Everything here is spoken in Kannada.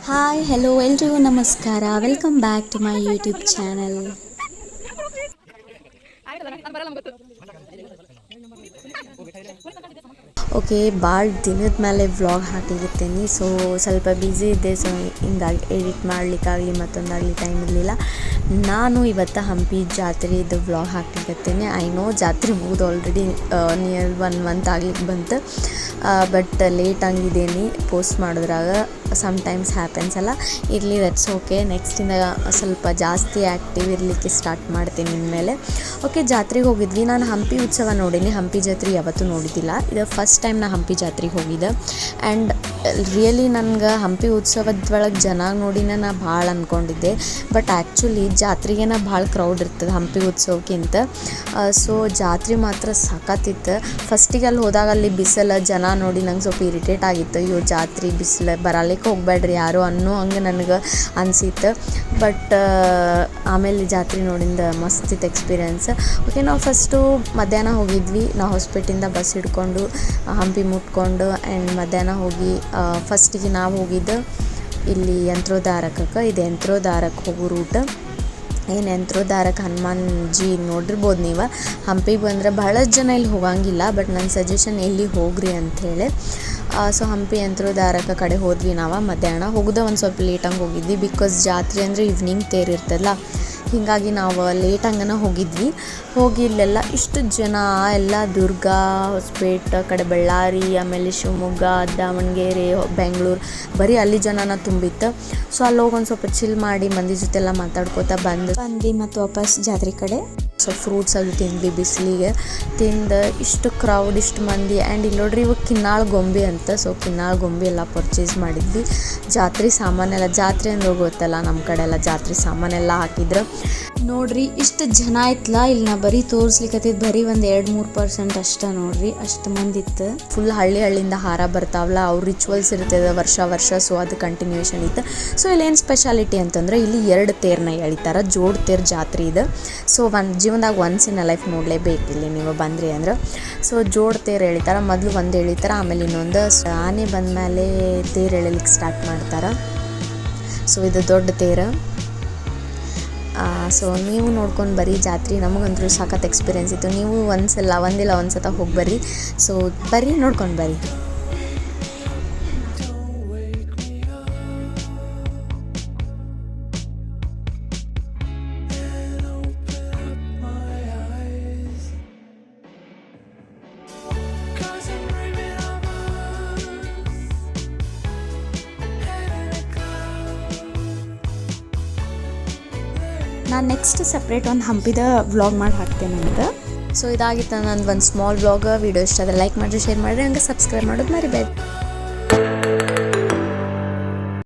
ಹಾಯ್ ಹೆಲೋ ಎಲ್ರಿಗೂ ನಮಸ್ಕಾರ. Welcome back to my YouTube channel. Okay, ಭಾಳ ದಿನದ ಮೇಲೆ ವ್ಲಾಗ್ ಹಾಕ್ಲಿಕತ್ತೀನಿ. ಸೊ ಸ್ವಲ್ಪ ಬ್ಯುಸಿ ಇದ್ದೆ. ಸೊ ಹಿಂಗಾಗಿ ಎಡಿಟ್ ಮಾಡ್ಲಿಕ್ಕಾಗಲಿ ಮತ್ತೊಂದಾಗಲಿ ಟೈಮ್ ಇರಲಿಲ್ಲ. ನಾನು ಇವತ್ತು ಹಂಪಿ ಜಾತ್ರೆದು ವ್ಲಾಗ್ ಹಾಕ್ಲಿಕತ್ತೀನಿ. ಐ ನೋ ಜಾತ್ರೆ ಮುಗಿದು ಆಲ್ರೆಡಿ ನಿಯರ್ 1 ಮಂತ್ ಆಗ್ಲಿಕ್ಕೆ ಬಂತು. ಬಟ್ ಲೇಟ್ ಆಗಿದ್ದೀನಿ ಪೋಸ್ಟ್ ಮಾಡಿದ್ರಾಗ. ಸಮ್ಟೈಮ್ಸ್ ಹ್ಯಾಪನ್ಸ್ ಅಲ್ಲ, ಇರಲಿ, ದಟ್ಸ್ ಓಕೆ. ನೆಕ್ಸ್ಟಿಂದ ಸ್ವಲ್ಪ ಜಾಸ್ತಿ ಆ್ಯಕ್ಟಿವ್ ಇರಲಿಕ್ಕೆ ಸ್ಟಾರ್ಟ್ ಮಾಡ್ತೀನಿ ಇನ್ಮೇಲೆ. ಓಕೆ, ಜಾತ್ರೆಗೆ ಹೋಗಿದ್ವಿ. ನಾನು ಹಂಪಿ ಉತ್ಸವ ನೋಡೀನಿ, ಹಂಪಿ ಜಾತ್ರೆ ಯಾವತ್ತೂ ನೋಡಿದ್ದಿಲ್ಲ. ಇದು ಫಸ್ಟ್ ಟೈಮ್ ನಾ ಹಂಪಿ ಜಾತ್ರೆಗೆ ಹೋಗಿದ್ದೆ. ಆ್ಯಂಡ್ ರಿಯಲಿ ನನಗೆ ಹಂಪಿ ಉತ್ಸವದೊಳಗೆ ಜನ ನೋಡಿನ ನಾ ಭಾಳ ಅಂದ್ಕೊಂಡಿದ್ದೆ. ಬಟ್ ಆ್ಯಕ್ಚುಲಿ ಜಾತ್ರೆಗೆ ಭಾಳ ಕ್ರೌಡ್ ಇರ್ತದೆ ಹಂಪಿ ಉತ್ಸವಕ್ಕಿಂತ. ಸೊ ಜಾತ್ರೆ ಮಾತ್ರ ಸಖತ್ತಿತ್ತು. ಫಸ್ಟಿಗೆ ಅಲ್ಲಿ ಹೋದಾಗ ಅಲ್ಲಿ ಬಿಸಿಲು ಜನ ನೋಡಿ ನಂಗೆ ಸ್ವಲ್ಪ ಇರಿಟೇಟ್ ಆಗಿತ್ತು. ಅಯ್ಯೋ ಜಾತ್ರೆ ಬಿಸಿಲು ಬರಲಿಕ್ಕೆ ಹೋಗ್ಬೇಡ್ರಿ ಯಾರು ಅನ್ನೋ ಹಂಗೆ ನನಗೆ ಅನಿಸಿತ್ತು. ಬಟ್ ಆಮೇಲೆ ಜಾತ್ರೆ ನೋಡಿಂದ ಮಸ್ತ್ ಇತ್ತು ಎಕ್ಸ್ಪೀರಿಯೆನ್ಸ್. ಓಕೆ, ನಾವು ಫಸ್ಟು ಮಧ್ಯಾಹ್ನ ಹೋಗಿದ್ವಿ. ನಾವು ಹೊಸಪೇಟೆಯಿಂದ ಬಸ್ ಹಿಡ್ಕೊಂಡು ಹಂಪಿ ಮುಟ್ಕೊಂಡು ಆ್ಯಂಡ್ ಮಧ್ಯಾಹ್ನ ಹೋಗಿ ಫಸ್ಟಿಗೆ ನಾವು ಹೋಗಿದ್ದು ಇಲ್ಲಿ ಯಂತ್ರೋದ್ಧಾರಕಕ್ಕೆ. ಇದು ಯಂತ್ರೋದ್ಧಾರಕ್ಕೆ ಹೋಗೋ ರೂಟ್. ಏನು ಯಂತ್ರೋದ್ಧಾರಕ್ಕೆ ಹನುಮಾನ್ಜಿ ನೋಡಿರ್ಬೋದು ನೀವು. ಹಂಪಿಗೆ ಬಂದರೆ ಬಹಳಷ್ಟು ಜನ ಇಲ್ಲಿ ಹೋಗಂಗಿಲ್ಲ, ಬಟ್ ನನ್ನ ಸಜೆಷನ್ ಇಲ್ಲಿ ಹೋಗ್ರಿ ಅಂಥೇಳಿ. ಸೊ ಹಂಪಿ ಯಂತ್ರೋದ್ಧಾರಕ ಕಡೆ ಹೋದ್ವಿ ನಾವು ಮಧ್ಯಾಹ್ನ. ಹೋಗೋದು ಒಂದು ಸ್ವಲ್ಪ ಲೇಟಂಗೆ ಹೋಗಿದ್ವಿ, ಬಿಕಾಸ್ ಜಾತ್ರೆ ಅಂದರೆ ಈವ್ನಿಂಗ್ ತೇರು ಇರ್ತದಲ್ಲ, ಹೀಗಾಗಿ ನಾವು ಲೇಟಂಗನ ಹೋಗಿದ್ವಿ. ಹೋಗಿ ಇಲ್ಲೆಲ್ಲ ಇಷ್ಟು ಜನ ಎಲ್ಲ ದುರ್ಗ, ಹೊಸಪೇಟೆ ಕಡೆ ಬಳ್ಳಾರಿ, ಆಮೇಲೆ ಶಿವಮೊಗ್ಗ, ದಾವಣಗೆರೆ, ಬೆಂಗಳೂರು, ಬರೀ ಅಲ್ಲಿ ಜನನ ತುಂಬಿತ್ತು. ಸೊ ಅಲ್ಲಿ ಹೋಗಿ ಒಂದು ಸ್ವಲ್ಪ ಚಿಲ್ ಮಾಡಿ ಮಂದಿ ಜೊತೆ ಎಲ್ಲ ಮಾತಾಡ್ಕೋತಾ ಬಂದು ಮತ್ತು ವಾಪಸ್ ಜಾತ್ರೆ ಕಡೆ. ಸೊ ಫ್ರೂಟ್ಸ್ ಅದು ತಿಂದ್ವಿ ಬಿಸಿಲಿಗೆ. ತಿಂದು ಇಷ್ಟು ಕ್ರೌಡ್, ಇಷ್ಟು ಮಂದಿ. ಆ್ಯಂಡ್ ಇಲ್ಲಿ ನೋಡ್ರಿ ಇವಾಗ ಕಿನ್ನಾಳು ಗೊಂಬೆ ಅಂತ. ಸೊ ಕಿನ್ನಾಳು ಗೊಂಬೆ ಎಲ್ಲ ಪರ್ಚೇಸ್ ಮಾಡಿದ್ವಿ. ಜಾತ್ರೆ ಸಾಮಾನೆಲ್ಲ, ಜಾತ್ರೆ ಅಂದ್ರೆ ಗೊತ್ತಲ್ಲ ನಮ್ಮ ಕಡೆ ಎಲ್ಲ ಜಾತ್ರೆ ಸಾಮಾನೆಲ್ಲ ಹಾಕಿದ್ರು. ನೋಡ್ರಿ ಇಷ್ಟು ಜನ ಆಯ್ತಲ್ಲ, ಇಲ್ಲಿ ನಾ ಬರೀ ತೋರಿಸ್ಲಿಕ್ಕತ್ತಿದ್ದು ಬರೀ ಒಂದು 2-3% ಅಷ್ಟೇ. ನೋಡ್ರಿ ಅಷ್ಟು ಮಂದಿ ಇತ್ತು. ಫುಲ್ ಹಳ್ಳಿಯಿಂದ ಹಾರ ಬರ್ತಾವಲ್ಲ, ಅವ್ರ ರಿಚುವಲ್ಸ್ ಇರ್ತದೆ ವರ್ಷ. ಸೊ ಅದು ಕಂಟಿನ್ಯೂಷನ್ ಇತ್ತು. ಸೊ ಇಲ್ಲೇನು ಸ್ಪೆಷಾಲಿಟಿ ಅಂತಂದ್ರೆ ಇಲ್ಲಿ 2 ತೇರನ್ನ ಎಳಿತಾರೆ. ಜೋಡ್ ತೇರು ಜಾತ್ರೆ ಇದೆ. ಸೊ ಜೀವನದಾಗ ಒನ್ಸ್ ಇನ್ ಅ ಲೈಫ್ ನೋಡಲೇಬೇಕು ಇಲ್ಲಿ ನೀವು ಬಂದ್ರಿ ಅಂದ್ರೆ. ಸೊ ಜೋಡ್ ತೇರು ಎಳಿತಾರೆ. ಮೊದಲು ಒಂದು ಎಳಿತಾರೆ, ಆಮೇಲೆ ಇನ್ನೊಂದು ಆನೆ ಬಂದಮೇಲೆ ತೇರು ಎಳಿಲಿಕ್ಕೆ ಸ್ಟಾರ್ಟ್ ಮಾಡ್ತಾರೆ. ಸೊ ಇದು ದೊಡ್ಡ ತೇರು. ಸೊ ನೀವು ನೋಡ್ಕೊಂಡು ಬರ್ರಿ ಜಾತ್ರೆ. ನಮಗಂತೂ ಸಖತ್ ಎಕ್ಸ್ಪೀರಿಯೆನ್ಸ್ ಇತ್ತು. ನೀವು ಒಂದಿಲ್ಲ ಒಂದು ಸತ ಹೋಗಿ ಬರ್ರಿ. ಸೊ ಬರ್ರಿ, ನೋಡ್ಕೊಂಡು ಬರ್ರಿ. ನಾನು ನೆಕ್ಸ್ಟ್ ಸಪ್ರೇಟ್ ಒಂದು ಹಂಪಿದ ವ್ಲಾಗ್ ಮಾಡಿ ಹಾಕ್ತೇನೆ ಅಂತ. ಸೊ ಇದಾಗಿತ್ತು ನಂದು ಒಂದು ಸ್ಮಾಲ್ ವ್ಲಾಗ್. ವಿಡಿಯೋ ಇಷ್ಟ ಆದರೆ ಲೈಕ್ ಮಾಡಿರಿ, ಶೇರ್ ಮಾಡಿರಿ, ಹಂಗೆ ಸಬ್ಸ್ಕ್ರೈಬ್ ಮಾಡೋದು ಮರಿಬೇಡಿ.